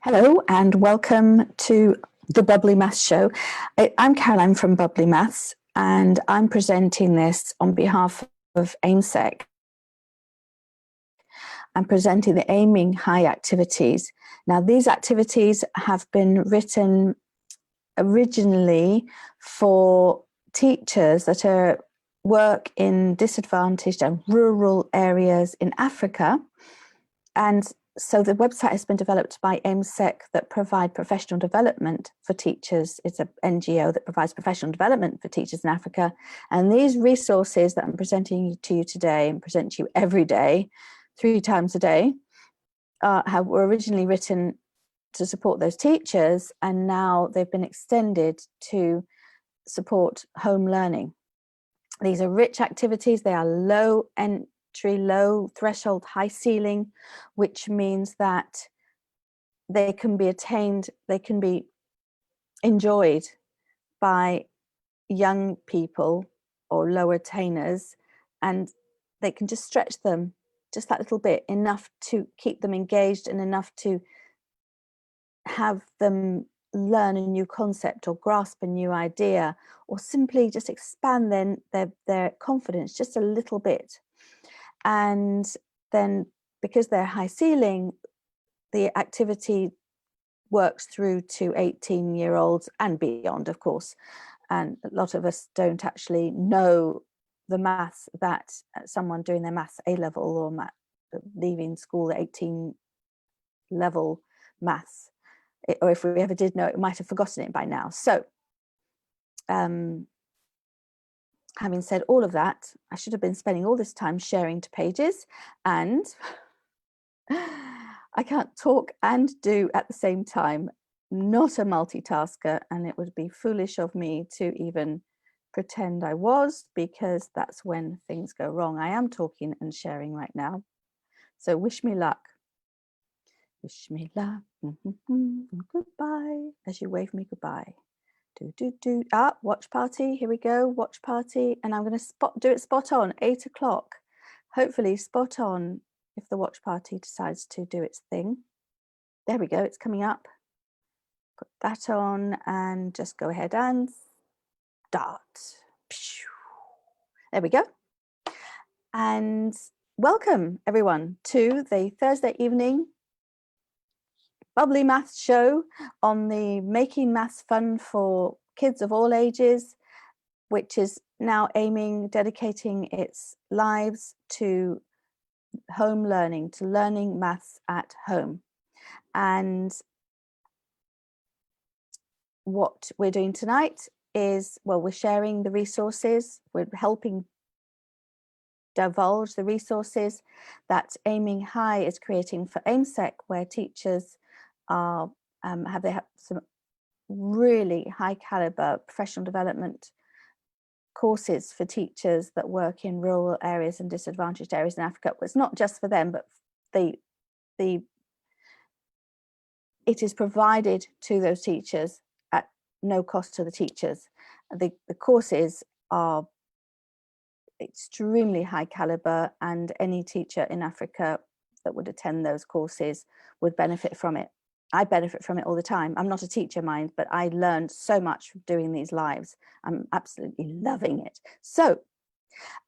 Hello and welcome to the Bubbly Maths Show. I'm Caroline from Bubbly Maths and I'm presenting this on behalf of AIMSEC. I'm presenting the Aiming High activities. Now these activities have been written originally for teachers that work in disadvantaged and rural areas in Africa, and so the website has been developed by AIMSEC that provide professional development for teachers. It's an NGO that provides professional development for teachers in Africa. And these resources that I'm presenting to you today and present to you every day, 3 times a day, were originally written to support those teachers, and now they've been extended to support home learning. These are rich activities. They are low threshold, high ceiling, which means that they can be attained, they can be enjoyed by young people or low attainers, and they can just stretch them just that little bit, enough to keep them engaged and enough to have them learn a new concept or grasp a new idea, or simply just expand their confidence just a little bit. And then, because they're high ceiling, the activity works through to 18-year-olds and beyond, of course. And a lot of us don't actually know the maths that someone doing their maths A-level or leaving school at 18 level maths, or if we ever did know it, we might have forgotten it by now. So having said all of that, I should have been spending all this time sharing to pages, and I can't talk and do at the same time. Not a multitasker, and it would be foolish of me to even pretend I was, because that's when things go wrong. I am talking and sharing right now, so wish me luck. Wish me luck. Goodbye as you wave me goodbye. Watch party, here we go, watch party, and I'm going to do it spot on, 8 o'clock, hopefully spot on, if the watch party decides to do its thing. There we go, it's coming up. Put that on and just go ahead and start. There we go. And welcome everyone to the Thursday evening Bubbly Maths Show on the Making Maths Fun for Kids of All Ages, which is now dedicating its lives to home learning, to learning maths at home. And what we're doing tonight is, well, we're sharing the resources, we're helping divulge the resources that Aiming High is creating for AIMSEC, where teachers are they have some really high caliber professional development courses for teachers that work in rural areas and disadvantaged areas in Africa. It's not just for them, but it is provided to those teachers at no cost to the teachers. The courses are extremely high caliber, and any teacher in Africa that would attend those courses would benefit from it. I benefit from it all the time. I'm not a teacher, mind, but I learned so much from doing these lives. I'm absolutely loving it. So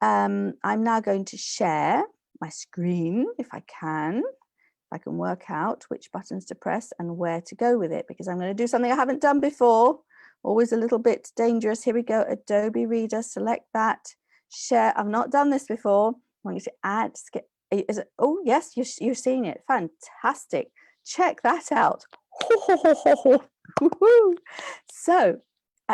I'm now going to share my screen, if I can work out which buttons to press and where to go with it, because I'm going to do something I haven't done before. Always a little bit dangerous. Here we go. Adobe Reader, select that. Share. I've not done this before. I want you to add, skip. Is it? Oh, yes, you're seeing it. Fantastic. Check that out. So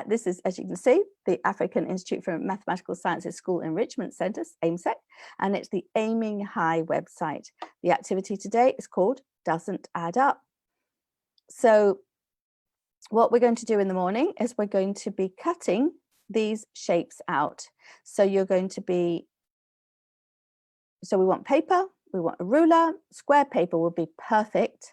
this is, as you can see, the African Institute for Mathematical Sciences School Enrichment Centres, AIMSEC, and it's the Aiming High website. The activity today is called Doesn't Add Up. So what we're going to do in the morning is we're going to be cutting these shapes out. So we want paper, we want a ruler. Square paper would be perfect.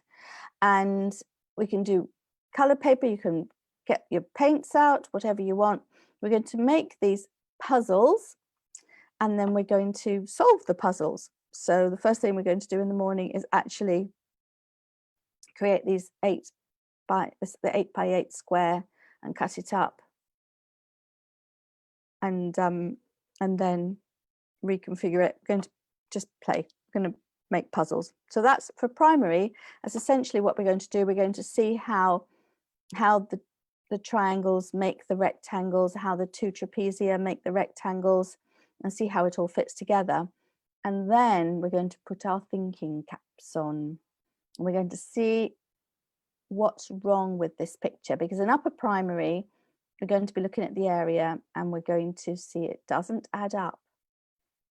And we can do colored paper, you can get your paints out, whatever you want. We're going to make these puzzles, and then we're going to solve the puzzles. So the first thing we're going to do in the morning is actually create these the 8x8 square and cut it up, and then reconfigure it. We're going to just play. We're going to make puzzles. So that's for primary. That's essentially what we're going to do. We're going to see how the triangles make the rectangles, how the two trapezia make the rectangles, and see how it all fits together. And then we're going to put our thinking caps on. And we're going to see what's wrong with this picture, because in upper primary, we're going to be looking at the area and we're going to see it doesn't add up.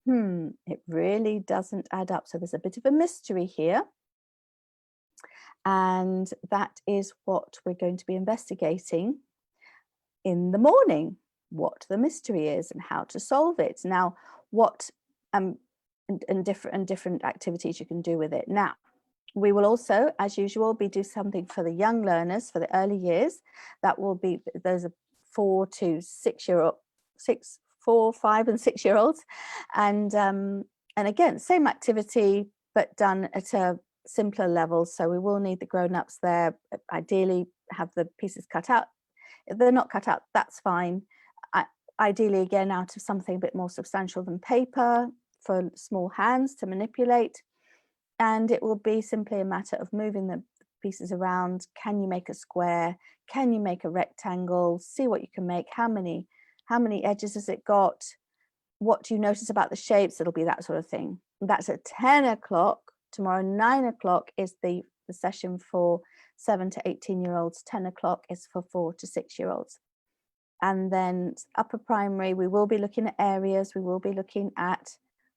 It really doesn't add up. So there's a bit of a mystery here. And that is what we're going to be investigating in the morning, what the mystery is and how to solve it. Now, what and different activities you can do with it. Now, we will also, as usual, do something for the young learners, for the early years. That will be, those are 4 to 6 year old, 4, 5 and 6 year olds. And again, same activity, but done at a simpler level. So we will need the grown-ups there, ideally have the pieces cut out. If they're not cut out, that's fine. Ideally, again, out of something a bit more substantial than paper for small hands to manipulate. And it will be simply a matter of moving the pieces around. Can you make a square? Can you make a rectangle? See what you can make. How many edges has it got? What do you notice about the shapes? It'll be that sort of thing. That's at 10 o'clock. Tomorrow, 9 o'clock is the session for 7 to 18-year-olds. 10 o'clock is for 4 to 6-year-olds. And then upper primary, we will be looking at areas. We will be looking at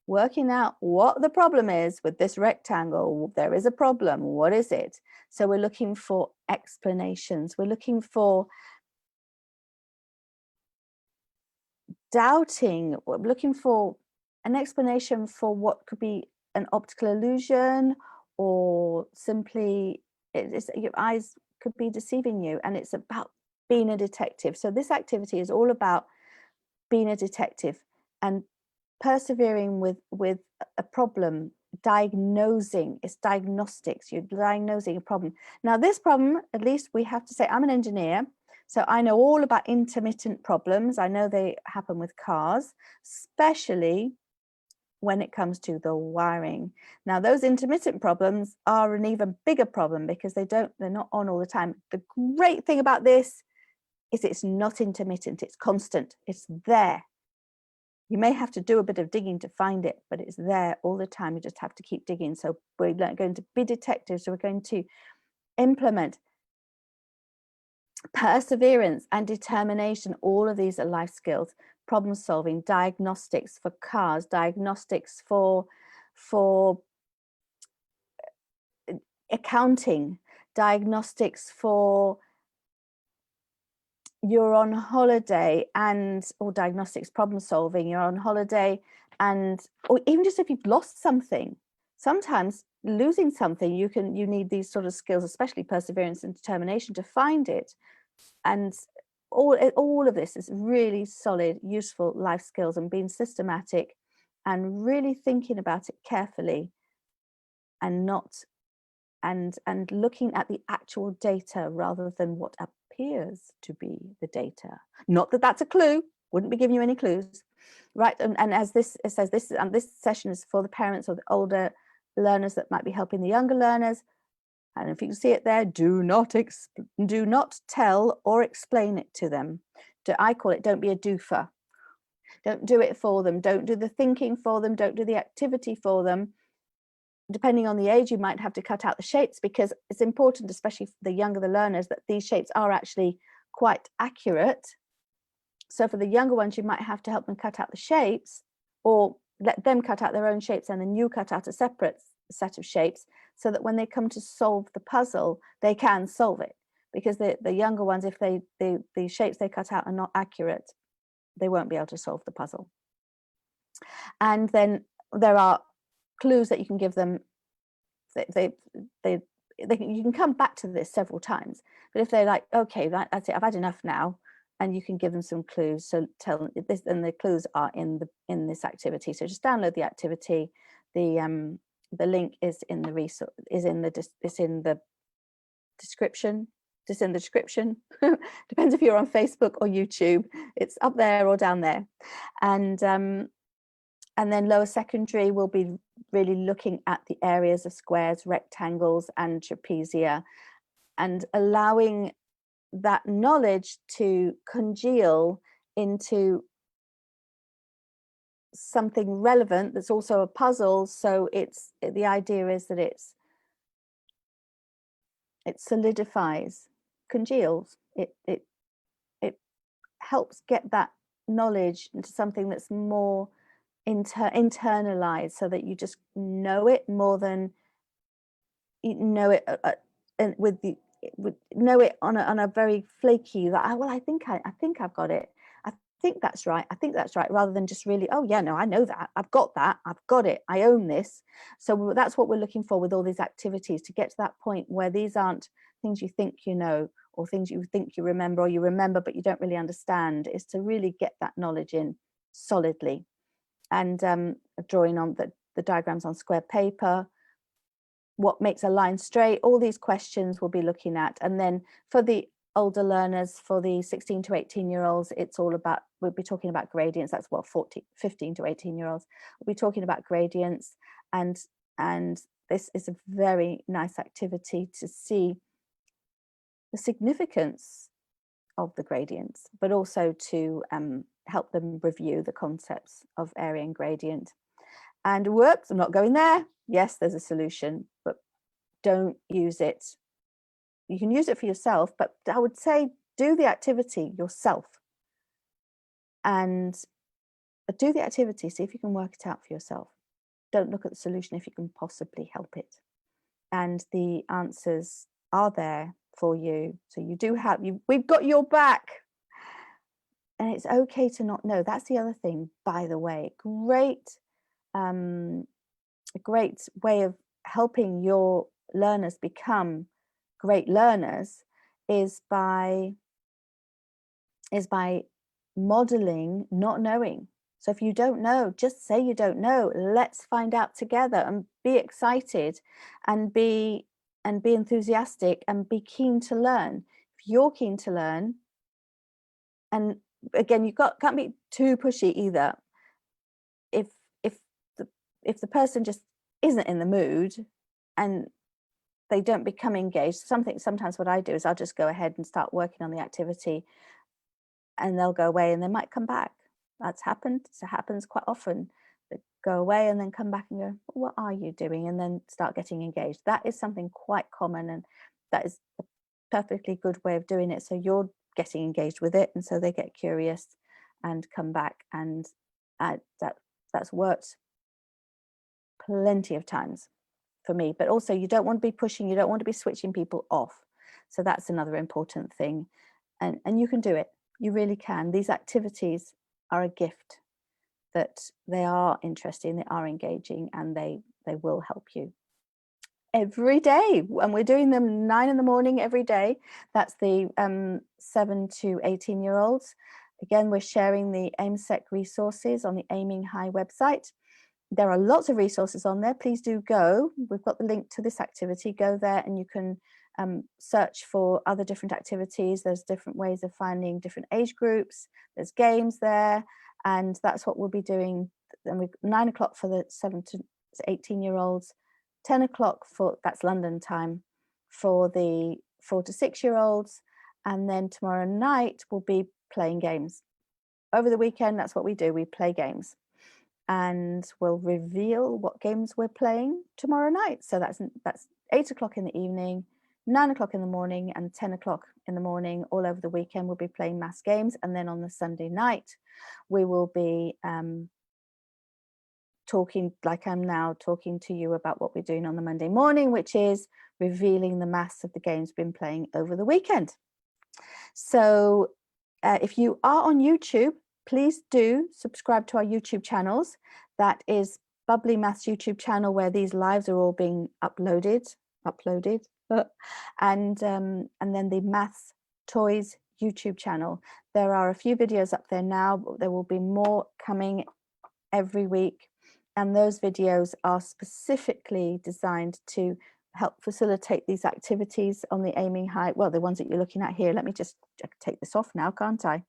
working out what the problem is with this rectangle. There is a problem. What is it? So we're looking for explanations. We're looking for doubting. We're looking for an explanation for what could be an optical illusion, or simply your eyes could be deceiving you, and it's about being a detective. So this activity is all about being a detective and persevering with a problem, diagnosing. It's diagnostics. You're diagnosing a problem. Now this problem, at least we have to say, I'm an engineer, so I know all about intermittent problems. I know they happen with cars, especially when it comes to the wiring. Now those intermittent problems are an even bigger problem because they're not on all the time. The great thing about this is it's not intermittent, it's constant, it's there. You may have to do a bit of digging to find it, but it's there all the time. You just have to keep digging. So we're going to be detectives. So we're going to implement perseverance and determination. All of these are life skills. Problem solving, diagnostics for cars, diagnostics for accounting, diagnostics for you're on holiday, or diagnostics, problem solving, you're on holiday, or even just if you've lost something. Sometimes losing something, you need these sort of skills, especially perseverance and determination, to find it. And all of this is really solid, useful life skills, and being systematic and really thinking about it carefully, and looking at the actual data rather than what appears to be the data. Not that that's a clue, wouldn't be giving you any clues, right? And as it says, this session is for the parents or the older learners that might be helping the younger learners. And if you can see it there, do not tell or explain it to them. I call it, don't be a doofer. Don't do it for them. Don't do the thinking for them. Don't do the activity for them. Depending on the age, you might have to cut out the shapes, because it's important, especially for the younger the learners, that these shapes are actually quite accurate. So for the younger ones, you might have to help them cut out the shapes, or let them cut out their own shapes and then you cut out a separate set of shapes, so that when they come to solve the puzzle, they can solve it. Because the younger ones, if the shapes they cut out are not accurate, they won't be able to solve the puzzle. And then there are clues that you can give them. You can come back to this several times, but if they're like, okay, that's it, I've had enough now, and you can give them some clues. So tell them this, and the clues are in this activity. So just download the activity. The link is in the resource, is in the description, just in the description. Depends if you're on Facebook or YouTube. It's up there or down there. And then lower secondary will be really looking at the areas of squares, rectangles, and trapezia, and allowing that knowledge to congeal into something relevant that's also a puzzle. So the idea is that it solidifies, congeals, it helps get that knowledge into something that's more internalized, so that you just know it more than you know it know it on a very flaky, that well, I think I've got it, I think that's right, rather than just really, oh yeah, no, I know that, I've got it, I own this. So that's what we're looking for with all these activities, to get to that point where these aren't things you think you know, or things you think you remember, or you remember but you don't really understand, is to really get that knowledge in solidly. And drawing on the diagrams on square paper, what makes a line straight, all these questions we'll be looking at. And then for the older learners, for the 16 to 18-year-olds, it's all about, we'll be talking about gradients. That's what 15 to 18-year-olds, we'll be talking about gradients. And this is a very nice activity to see the significance of the gradients, but also to help them review the concepts of area and gradient. And whoops, I'm not going there. Yes, there's a solution, but don't use it. You can use it for yourself, but I would say do the activity yourself, and do the activity, see if you can work it out for yourself. Don't look at the solution if you can possibly help it. And the answers are there for you. So you do have, we've got your back. And it's okay to not know. That's the other thing, by the way. A great way of helping your learners become great learners is by modeling not knowing. So if you don't know, just say you don't know. Let's find out together, and be excited, and be enthusiastic, and be keen to learn. If you're keen to learn, and again, you can't be too pushy either. If the person just isn't in the mood and they don't become engaged, sometimes what I do is I'll just go ahead and start working on the activity, and they'll go away and they might come back. That's happened. It happens quite often. They go away and then come back and go, what are you doing? And then start getting engaged. That is something quite common, and that is a perfectly good way of doing it. So you're getting engaged with it, and so they get curious and come back, and that's worked plenty of times for me. But also, you don't want to be pushing, you don't want to be switching people off. So that's another important thing. And you can do it. You really can. These activities are a gift, that they are interesting, they are engaging, and they will help you every day. And we're doing them 9 in the morning every day. That's the 7 to 18-year-olds. Again, we're sharing the AIMSEC resources on the Aiming High website. There are lots of resources on there. Please do go. We've got the link to this activity. Go there and you can search for other different activities. There's different ways of finding different age groups. There's games there, and that's what we'll be doing. And we've 9 o'clock for the 7 to 18-year-olds, 10 o'clock that's London time, for the 4 to 6-year-olds, and then tomorrow night we'll be playing games. Over the weekend, that's what we do. We play games, and we'll reveal what games we're playing tomorrow night. So that's 8 o'clock in the evening, 9 o'clock in the morning, and 10 o'clock in the morning. All over the weekend, we'll be playing mass games. And then on the Sunday night, we will be talking, like I'm now talking to you, about what we're doing on the Monday morning, which is revealing the mass of the games we've been playing over the weekend. So if you are on YouTube, please do subscribe to our YouTube channels. That is Bubbly Maths YouTube channel, where these lives are all being uploaded. And then the Maths Toys YouTube channel. There are a few videos up there now, but there will be more coming every week. And those videos are specifically designed to help facilitate these activities on the Aiming High, well, the ones that you're looking at here. Let me just take this off now, can't I?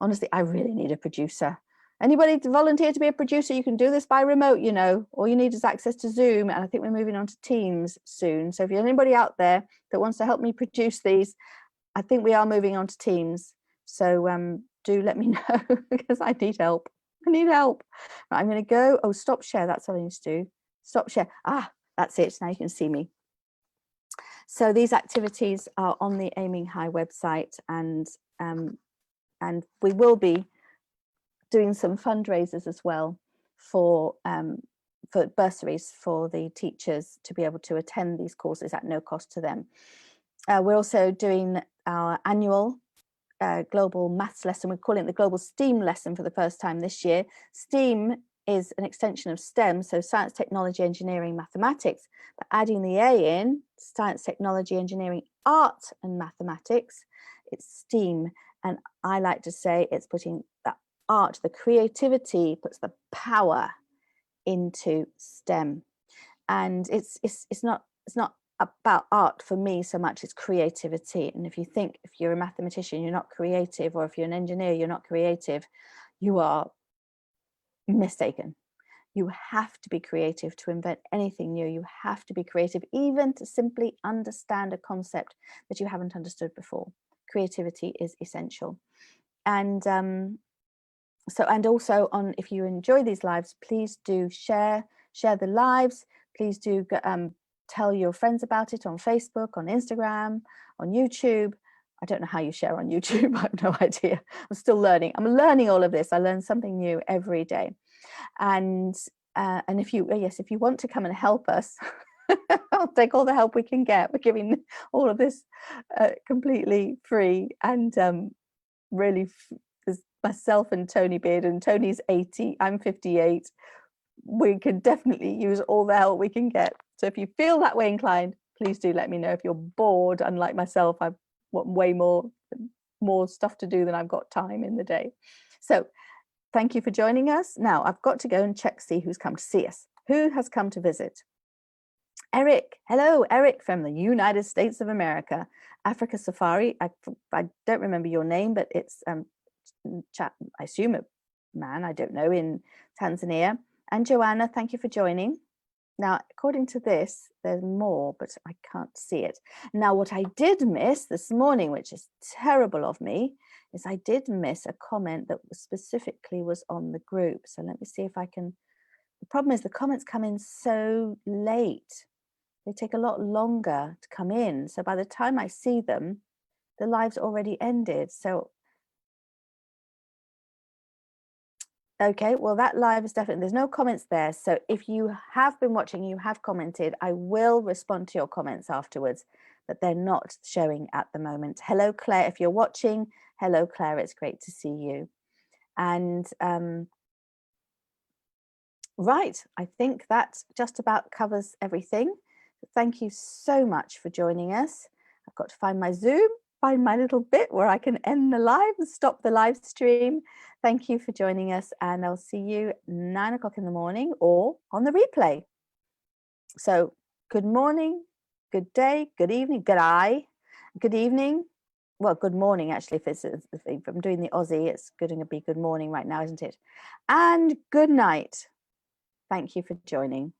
Honestly, I really need a producer. Anybody to volunteer to be a producer? You can do this by remote, you know. All you need is access to Zoom, and I think we're moving on to Teams soon. So if you're anybody out there that wants to help me produce these, I think we are moving on to Teams. So do let me know, because I need help. I need help. Right, I'm going to go. Oh, stop share. That's what I need to do. Stop share. Ah, that's it. Now you can see me. So these activities are on the Aiming High website, and we will be doing some fundraisers as well for bursaries for the teachers to be able to attend these courses at no cost to them. We're also doing our annual global maths lesson. We're calling it the global STEAM lesson for the first time this year. STEAM is an extension of STEM, so science, technology, engineering, mathematics, but adding the A in, science, technology, engineering, art and mathematics, it's STEAM. And I like to say it's putting that art, the creativity, puts the power into STEM. And it's not about art for me so much, it's creativity. And if you think, if you're a mathematician, you're not creative, or if you're an engineer, you're not creative, you are mistaken. You have to be creative to invent anything new. You have to be creative, even to simply understand a concept that you haven't understood before. Creativity is essential. And and also on, if you enjoy these lives, please do share the lives. Please do tell your friends about it on Facebook, on Instagram, on YouTube. I don't know how you share on YouTube. I have no idea. I'm still learning. I'm learning all of this. I learn something new every day. And if you want to come and help us, I'll take all the help we can get. We're giving all of this completely free, and really, there's myself and Tony Beard, and Tony's 80, I'm 58. We can definitely use all the help we can get. So if you feel that way inclined, please do let me know. If you're bored, unlike myself, I've got way more stuff to do than I've got time in the day. So thank you for joining us. Now I've got to go and see who's come to see us. Who has come to visit? Eric. Hello, Eric from the United States of America. Africa Safari. I don't remember your name, but it's I assume a man, I don't know, in Tanzania. And Joanna, thank you for joining. Now, according to this, there's more, but I can't see it. Now, what I did miss this morning, which is terrible of me, is I did miss a comment that specifically was on the group. So let me see if I can. The problem is the comments come in so late. They take a lot longer to come in. So by the time I see them, the live's already ended. So, okay, well, that live is definitely, there's no comments there. So if you have been watching, you have commented, I will respond to your comments afterwards, but they're not showing at the moment. Hello, Claire, if you're watching. Hello, Claire, it's great to see you. And right, I think that just about covers everything. Thank you so much for joining us. I've got to find my Zoom, find my little bit where I can end the live and stop the live stream. Thank you for joining us, and I'll see you 9 o'clock in the morning or on the replay. So good morning, good day, good evening, good evening. Well, good morning, actually, if I'm doing the Aussie, it's going to be good morning right now, isn't it? And good night. Thank you for joining.